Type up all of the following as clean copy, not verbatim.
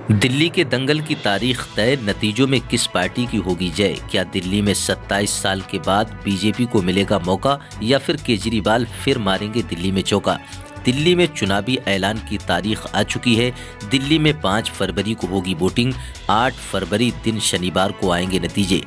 दिल्ली के दंगल की तारीख तय, नतीजों में किस पार्टी की होगी जय? क्या दिल्ली में 27 साल के बाद बीजेपी को मिलेगा मौका या फिर केजरीवाल फिर मारेंगे दिल्ली में चौका? दिल्ली में चुनावी ऐलान की तारीख आ चुकी है। दिल्ली में 5 फरवरी को होगी वोटिंग, 8 फरवरी दिन शनिवार को आएंगे नतीजे।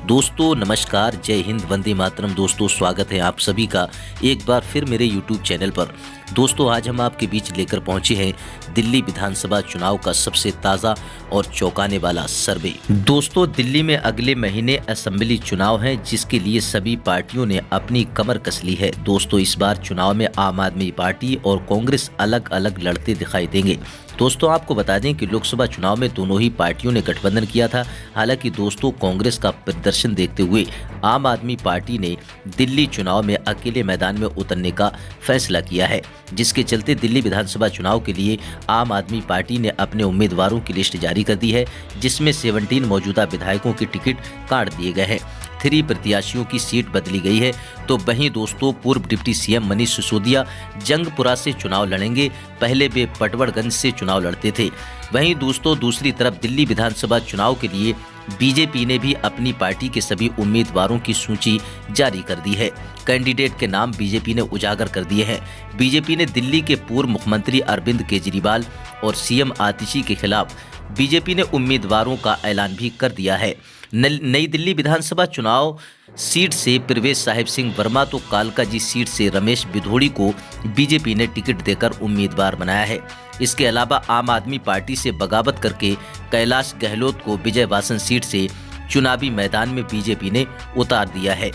दोस्तों नमस्कार, जय हिंद, वंदे मातरम। दोस्तों स्वागत है आप सभी का एक बार फिर मेरे YouTube चैनल पर। दोस्तों आज हम आपके बीच लेकर पहुंचे हैं दिल्ली विधानसभा चुनाव का सबसे ताज़ा और चौंकाने वाला सर्वे। दोस्तों दिल्ली में अगले महीने असेंबली चुनाव हैं, जिसके लिए सभी पार्टियों ने अपनी कमर कस ली है। दोस्तों इस बार चुनाव में आम आदमी पार्टी और कांग्रेस अलग अलग लड़ते दिखाई देंगे। दोस्तों आपको बता दें कि लोकसभा चुनाव में दोनों ही पार्टियों ने गठबंधन किया था। हालांकि दोस्तों कांग्रेस का प्रदर्शन देखते हुए आम आदमी पार्टी ने दिल्ली चुनाव में अकेले मैदान में उतरने का फैसला किया है, जिसके चलते दिल्ली विधानसभा चुनाव के लिए आम आदमी पार्टी ने अपने उम्मीदवारों की लिस्ट जारी कर दी है, जिसमें 17 मौजूदा विधायकों के टिकट काट दिए गए हैं। 3 प्रत्याशियों की सीट बदली गई है। तो वहीं दोस्तों पूर्व डिप्टी सीएम मनीष सिसोदिया जंगपुरा से चुनाव लड़ेंगे। पहले वे पटवड़गंज से चुनाव लड़ते थे। वहीं दोस्तों दूसरी तरफ दिल्ली विधानसभा चुनाव के लिए बीजेपी ने भी अपनी पार्टी के सभी उम्मीदवारों की सूची जारी कर दी है। कैंडिडेट के नाम बीजेपी ने उजागर कर दिए हैं। बीजेपी ने दिल्ली के पूर्व मुख्यमंत्री अरविंद केजरीवाल और सीएम आतिशी के खिलाफ बीजेपी ने उम्मीदवारों का ऐलान भी कर दिया है। नई दिल्ली विधानसभा चुनाव सीट से प्रवेश साहिब सिंह वर्मा तो कालकाजी सीट से रमेश बिधोड़ी को बीजेपी ने टिकट देकर उम्मीदवार बनाया है। इसके अलावा आम आदमी पार्टी से बगावत करके कैलाश गहलोत को विजयवासन सीट से चुनावी मैदान में बीजेपी ने उतार दिया है।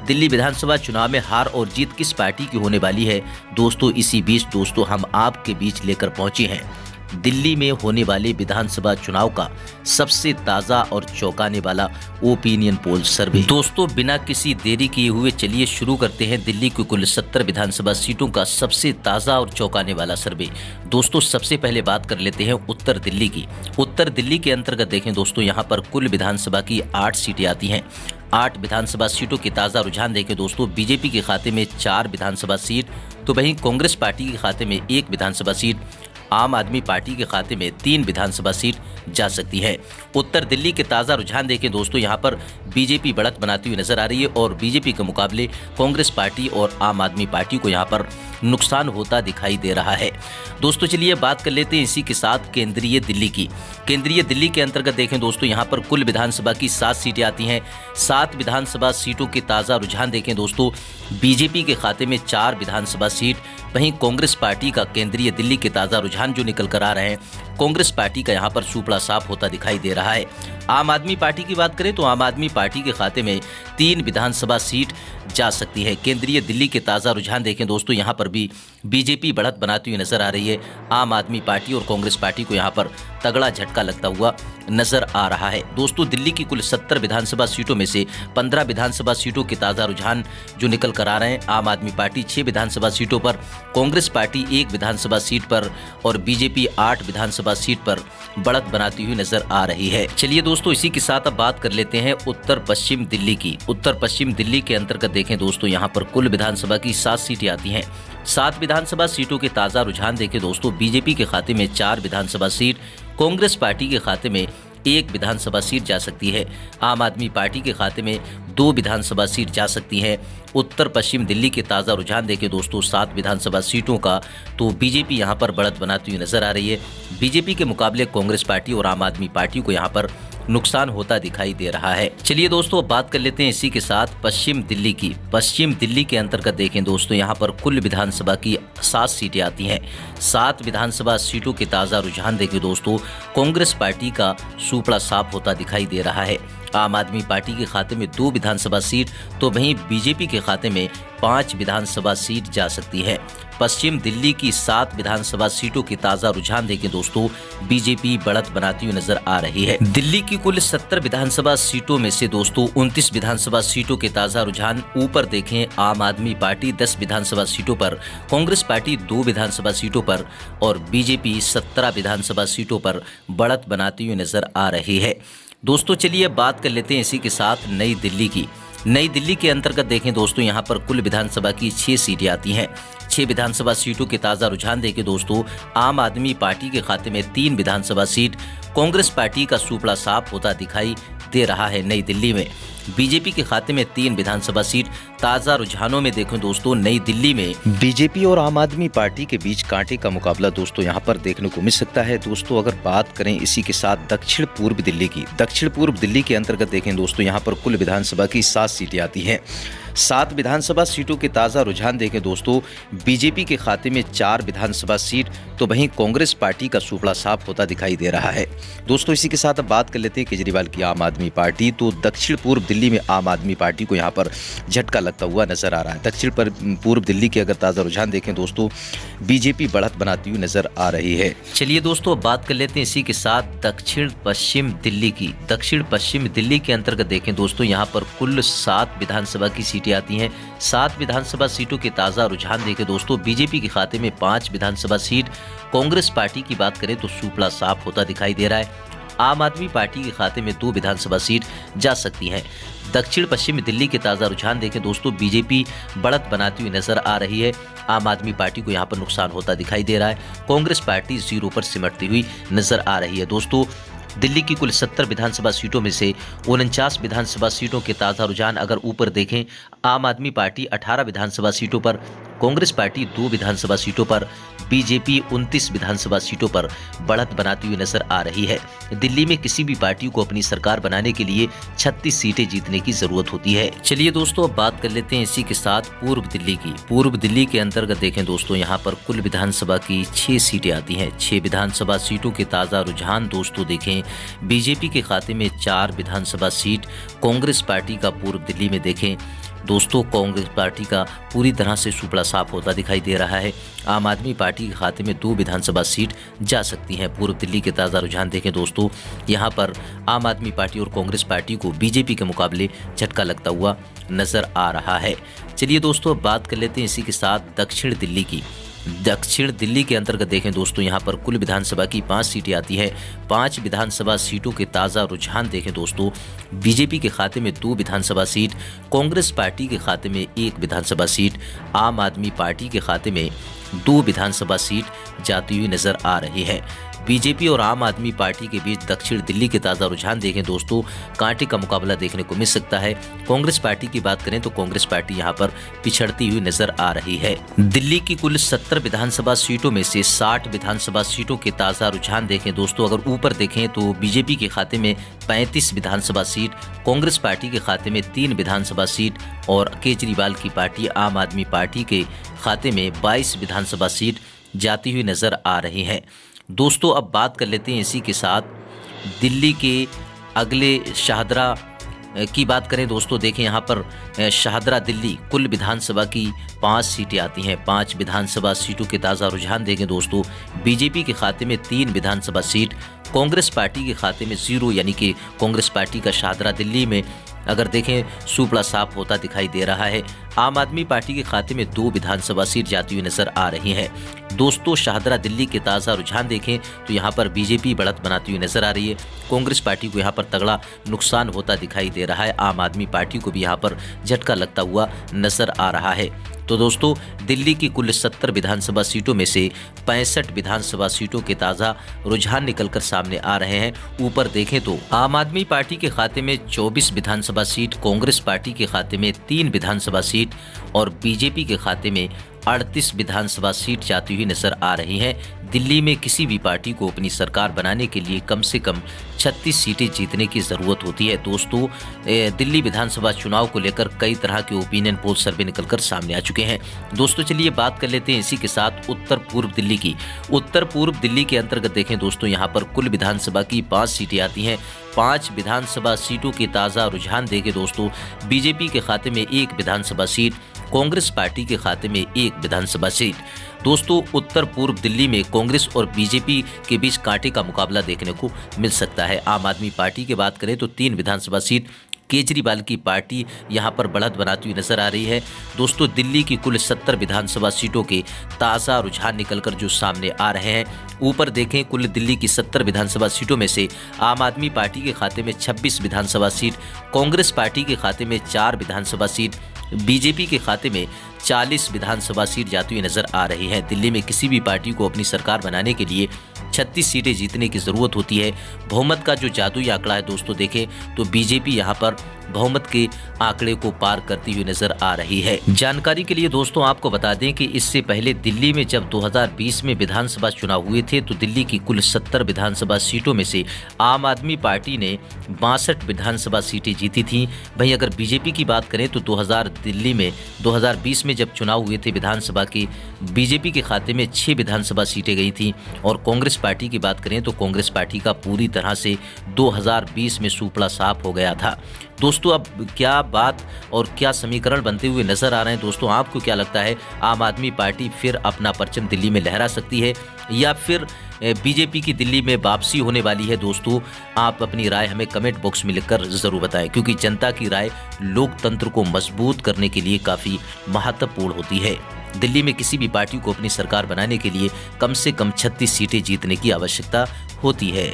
दिल्ली विधानसभा चुनाव में हार और जीत किस पार्टी की होने वाली है दोस्तों, इसी बीच दोस्तों हम आपके बीच लेकर पहुंचे हैं दिल्ली में होने वाले विधानसभा चुनाव का सबसे ताज़ा और चौंकाने वाला ओपिनियन पोल सर्वे। दोस्तों बिना किसी देरी किए हुए चलिए शुरू करते हैं दिल्ली की कुल 70 विधानसभा सीटों का सबसे ताज़ा और चौंकाने वाला सर्वे। दोस्तों सबसे पहले बात कर लेते हैं उत्तर दिल्ली की। उत्तर दिल्ली के अंतर्गत देखें दोस्तों, यहाँ पर कुल विधानसभा की 8 सीटें आती हैं। 8 विधानसभा सीटों की ताज़ा रुझान देखें दोस्तों, बीजेपी के खाते में 4 विधानसभा सीट, तो वहीं कांग्रेस पार्टी के खाते में 1 विधानसभा सीट, आम आदमी पार्टी के खाते में 3 विधानसभा सीट जा सकती है। उत्तर दिल्ली के ताज़ा रुझान देखें दोस्तों, यहाँ पर बीजेपी बढ़त बनाती हुई नजर आ रही है और बीजेपी के मुकाबले कांग्रेस पार्टी और आम आदमी पार्टी को यहाँ पर नुकसान होता दिखाई दे रहा है। दोस्तों चलिए बात कर लेते हैं इसी के साथ केंद्रीय दिल्ली की। केंद्रीय दिल्ली के अंतर्गत देखें दोस्तों, यहाँ पर कुल विधानसभा की 7 सीटें आती हैं। 7 विधानसभा सीटों के ताज़ा रुझान देखें दोस्तों, बीजेपी के खाते में 4 विधानसभा सीट, वहीं कांग्रेस पार्टी का केंद्रीय दिल्ली के ताज़ा रुझान जो निकल कर आ रहे हैं, कांग्रेस पार्टी का यहाँ पर सुपड़ा साफ होता दिखाई दे रहा है। आम आदमी पार्टी की बात करें तो आम आदमी पार्टी के खाते में 3 विधानसभा सीट जा सकती है। केंद्रीय दिल्ली के ताज़ा रुझान देखें दोस्तों, यहाँ पर भी बीजेपी बढ़त बनाती हुई नजर आ रही है। आम आदमी पार्टी और कांग्रेस पार्टी को यहाँ पर तगड़ा झटका लगता हुआ नजर आ रहा है। दोस्तों दिल्ली की कुल 70 विधानसभा सीटों में से 15 विधानसभा सीटों के ताज़ा रुझान जो निकल कर आ रहे हैं, आम आदमी पार्टी 6 विधानसभा सीटों पर, कांग्रेस पार्टी 1 विधानसभा सीट पर और बीजेपी 8 विधानसभा सीट पर बढ़त बनाती हुई नजर आ रही है। चलिए दोस्तों इसी के साथ अब बात कर लेते हैं उत्तर पश्चिम दिल्ली की। उत्तर पश्चिम दिल्ली के अंतर्गत देखें दोस्तों, यहाँ पर कुल विधानसभा की 7 सीटें आती हैं। 7 विधानसभा सीटों के ताज़ा रुझान देखें दोस्तों, बीजेपी के खाते में 4 विधानसभा सीट, कांग्रेस पार्टी के खाते में 1 विधानसभा सीट जा सकती है, आम आदमी पार्टी के खाते में 2 विधानसभा सीट जा सकती हैं। उत्तर पश्चिम दिल्ली के ताज़ा रुझान देखें दोस्तों, 7 विधानसभा सीटों का तो बीजेपी यहाँ पर बढ़त बनाती हुई नजर आ रही है। बीजेपी के मुकाबले कांग्रेस पार्टी और आम आदमी पार्टी को यहाँ पर नुकसान होता दिखाई दे रहा है। चलिए दोस्तों बात कर लेते हैं इसी के साथ पश्चिम दिल्ली की। पश्चिम दिल्ली के अंतर्गत देखें दोस्तों, यहाँ पर कुल विधानसभा की 7 सीटें आती हैं। 7 विधानसभा सीटों के ताज़ा रुझान देखें दोस्तों, कांग्रेस पार्टी का सुपड़ा साफ होता दिखाई दे रहा है। आम आदमी पार्टी के खाते में 2 विधानसभा सीट, तो वहीं बीजेपी के खाते में 5 विधानसभा सीट जा सकती है। पश्चिम दिल्ली की 7 विधानसभा सीटों की ताज़ा रुझान देखें दोस्तों, बीजेपी बढ़त बनाती हुई नजर आ रही है। दिल्ली की कुल 70 विधानसभा सीटों में से दोस्तों 29 विधानसभा सीटों के ताज़ा रुझान ऊपर देखें, आम आदमी पार्टी 10 विधानसभा सीटों पर, कांग्रेस पार्टी 2 विधानसभा सीटों पर और बीजेपी 17 विधानसभा सीटों पर बढ़त बनाती हुई नजर आ रही है। दोस्तों चलिए बात कर लेते हैं इसी के साथ नई दिल्ली की। नई दिल्ली के अंतर्गत देखें दोस्तों, यहाँ पर कुल विधानसभा की 6 सीटें आती हैं। 6 विधानसभा सीटों के ताज़ा रुझान देखें दोस्तों, आम आदमी पार्टी के खाते में 3 विधानसभा सीट, कांग्रेस पार्टी का सुपड़ा साफ होता दिखाई दे रहा है। नई दिल्ली में बीजेपी के खाते में 3 विधानसभा सीट। ताज़ा रुझानों में देखें दोस्तों, नई दिल्ली में बीजेपी और आम आदमी पार्टी के बीच कांटे का मुकाबला दोस्तों यहाँ पर देखने को मिल सकता है। दोस्तों अगर बात करें इसी के साथ दक्षिण पूर्व दिल्ली की, दक्षिण पूर्व दिल्ली के अंतर्गत देखें दोस्तों, यहाँ पर कुल विधानसभा की 7 सीटें आती हैं। 7 विधानसभा सीटों के ताज़ा रुझान देखें दोस्तों, बीजेपी के खाते में 4 विधानसभा सीट, तो वहीं कांग्रेस पार्टी का सुपड़ा साफ होता दिखाई दे रहा है। दोस्तों इसी के साथ अब बात कर लेते हैं केजरीवाल की आम आदमी पार्टी। तो दक्षिण पूर्व दिल्ली में आम आदमी पार्टी को यहाँ पर झटका लगता हुआ नजर आ रहा है। दक्षिण पूर्व दिल्ली के अगर ताज़ा रुझान देखें दोस्तों, बीजेपी बढ़त बनाती हुई नजर आ रही है। चलिए दोस्तों अब बात कर लेते हैं इसी के साथ दक्षिण पश्चिम दिल्ली की। दक्षिण पश्चिम दिल्ली के अंतर्गत देखें दोस्तों, यहाँ पर कुल 7 विधानसभा की सीटें आती हैं। 7 विधानसभा सीटों के ताज़ा रुझान देखें दोस्तों, बीजेपी के खाते में 5 विधानसभा सीट, कांग्रेस पार्टी की बात करें तो सुपड़ा साफ होता दिखाई दे रहा है। आम आदमी पार्टी के खाते में 2 विधानसभा सीट जा सकती हैं। दक्षिण पश्चिम दिल्ली के ताज़ा रुझान देखें दोस्तों, बीजेपी बढ़त बनाती हुई नजर आ रही है। आम आदमी पार्टी को यहाँ पर नुकसान होता दिखाई दे रहा है। कांग्रेस पार्टी 0 पर सिमटती हुई नजर आ रही है। दोस्तों दिल्ली की कुल 70 विधानसभा सीटों में से 49 विधानसभा सीटों के ताज़ा रुझान अगर ऊपर देखें, आम आदमी पार्टी 18 विधानसभा सीटों पर, कांग्रेस पार्टी 2 विधानसभा सीटों पर, बीजेपी 29 विधानसभा सीटों पर बढ़त बनाती हुई नजर आ रही है। दिल्ली में किसी भी पार्टी को अपनी सरकार बनाने के लिए 36 सीटें जीतने की जरूरत होती है। चलिए दोस्तों अब बात कर लेते हैं इसी के साथ पूर्व दिल्ली की। पूर्व दिल्ली के अंतर्गत देखें दोस्तों, यहाँ पर कुल विधानसभा की 6 सीटें आती हैं। 6 विधानसभा सीटों के ताज़ा रुझान दोस्तों देखें, बीजेपी के खाते में 4 विधानसभा सीट, कांग्रेस पार्टी का पूर्व दिल्ली में देखें दोस्तों, कांग्रेस पार्टी का पूरी तरह से सुपड़ा साफ होता दिखाई दे रहा है। आम आदमी पार्टी के खाते में 2 विधानसभा सीट जा सकती हैं। पूर्व दिल्ली के ताज़ा रुझान देखें दोस्तों, यहाँ पर आम आदमी पार्टी और कांग्रेस पार्टी को बीजेपी के मुकाबले झटका लगता हुआ नजर आ रहा है। चलिए दोस्तों अब बात कर लेते हैं इसी के साथ दक्षिण दिल्ली की। दक्षिण दिल्ली के अंतर्गत देखें दोस्तों, यहाँ पर कुल विधानसभा की 5 सीटें आती हैं। 5 विधानसभा सीटों के ताज़ा रुझान देखें दोस्तों, बीजेपी के खाते में 2 विधानसभा सीट, कांग्रेस पार्टी के खाते में 1 विधानसभा सीट, आम आदमी पार्टी के खाते में 2 विधानसभा सीट जाती हुई नजर आ रही है। बीजेपी और आम आदमी पार्टी के बीच दक्षिण दिल्ली के ताज़ा रुझान देखें दोस्तों, कांटे का मुकाबला देखने को मिल सकता है। कांग्रेस पार्टी की बात करें तो कांग्रेस पार्टी यहां पर पिछड़ती हुई नजर आ रही है। दिल्ली की कुल 70 विधानसभा सीटों में से 60 विधानसभा सीटों के ताज़ा रुझान देखें दोस्तों, अगर ऊपर देखें तो बीजेपी के खाते में 35 विधानसभा सीट, कांग्रेस पार्टी के खाते में 3 विधानसभा सीट और केजरीवाल की पार्टी आम आदमी पार्टी के खाते में 22 विधानसभा सीट जाती हुई नजर आ रही है। दोस्तों अब बात कर लेते हैं इसी के साथ दिल्ली के अगले शाहदरा की बात करें दोस्तों, देखें यहाँ पर शाहदरा दिल्ली कुल विधानसभा की 5 सीटें आती हैं। 5 विधानसभा सीटों के ताज़ा रुझान देखें दोस्तों, बीजेपी के खाते में 3 विधानसभा सीट, कांग्रेस पार्टी के खाते में 0, यानी कि कांग्रेस पार्टी का शाहदरा दिल्ली में अगर देखें सुपड़ा साफ होता दिखाई दे रहा है। आम आदमी पार्टी के खाते में 2 विधानसभा सीट जाती हुई नजर आ रही हैं। दोस्तों शाहदरा दिल्ली के ताज़ा रुझान देखें तो यहाँ पर बीजेपी बढ़त बनाती हुई नजर आ रही है। कांग्रेस पार्टी को यहाँ पर तगड़ा नुकसान होता दिखाई दे रहा है। आम आदमी पार्टी को भी यहाँ पर झटका लगता हुआ नजर आ रहा है। तो दोस्तों दिल्ली की कुल 70 विधानसभा सीटों में से 65 विधानसभा सीटों के ताज़ा रुझान निकलकर सामने आ रहे हैं। ऊपर देखें तो आम आदमी पार्टी के खाते में 24 विधानसभा सीट, कांग्रेस पार्टी के खाते में 3 विधानसभा सीट और बीजेपी के खाते में 38 विधानसभा सीट जाती हुई नजर आ रही हैं। दिल्ली में किसी भी पार्टी को अपनी सरकार बनाने के लिए कम से कम 36 सीटें जीतने की ज़रूरत होती है। दोस्तों दिल्ली विधानसभा चुनाव को लेकर कई तरह के ओपिनियन पोल सर्वे निकलकर सामने आ चुके हैं। दोस्तों चलिए बात कर लेते हैं इसी के साथ उत्तर पूर्व दिल्ली की। उत्तर पूर्व दिल्ली के अंतर्गत देखें दोस्तों, यहाँ पर कुल विधानसभा की 5 सीटें आती हैं। 5 विधानसभा सीटों के ताज़ा रुझान देखें दोस्तों, बीजेपी के खाते में 1 विधानसभा सीट, कांग्रेस पार्टी के खाते में 1 विधानसभा सीट। दोस्तों उत्तर पूर्व दिल्ली में कांग्रेस और बीजेपी के बीच कांटे का मुकाबला देखने को मिल सकता है। आम आदमी पार्टी की बात करें तो 3 विधानसभा सीट, केजरीवाल की पार्टी यहां पर बढ़त बनाती हुई नजर आ रही है। दोस्तों, दिल्ली की कुल 70 विधानसभा सीटों के ताज़ा रुझान निकलकर जो सामने आ रहे हैं। ऊपर देखें, कुल दिल्ली की 70 विधानसभा सीटों में से आम आदमी पार्टी के खाते में 26 विधानसभा सीट, कांग्रेस पार्टी के खाते में 4 विधानसभा सीट, बीजेपी के खाते में 40 विधानसभा सीट जाती हुई नजर आ रही है। दिल्ली में किसी भी पार्टी को अपनी सरकार बनाने के लिए 36 सीटें जीतने की जरूरत होती है। बहुमत का जो जादुई आंकड़ा है दोस्तों, देखें तो बीजेपी यहां पर बहुमत के आंकड़े को पार करती हुई नजर आ रही है। जानकारी के लिए दोस्तों आपको बता दें कि इससे पहले दिल्ली में जब 2020 में विधानसभा चुनाव हुए थे तो दिल्ली की कुल 70 विधानसभा सीटों में से आम आदमी पार्टी ने 62 विधानसभा सीटें जीती थी। वहीं अगर बीजेपी की बात करें तो दिल्ली में 2020 में जब चुनाव हुए थे विधानसभा के, बीजेपी के खाते में 6 विधानसभा सीटें गई थी। और कांग्रेस पार्टी की बात करें तो कांग्रेस पार्टी का पूरी तरह से 2020 में सूपड़ा साफ हो गया था। दोस्तों, अब क्या बात और क्या समीकरण बनते हुए नजर आ रहे हैं दोस्तों, आपको क्या लगता है? आम आदमी पार्टी फिर अपना परचम दिल्ली में लहरा सकती है या फिर बीजेपी की दिल्ली में वापसी होने वाली है? दोस्तों, आप अपनी राय हमें कमेंट बॉक्स में लिखकर जरूर बताएं, क्योंकि जनता की राय लोकतंत्र को मजबूत करने के लिए काफी महत्वपूर्ण होती है। दिल्ली में किसी भी पार्टी को अपनी सरकार बनाने के लिए कम से कम 36 सीटें जीतने की आवश्यकता होती है।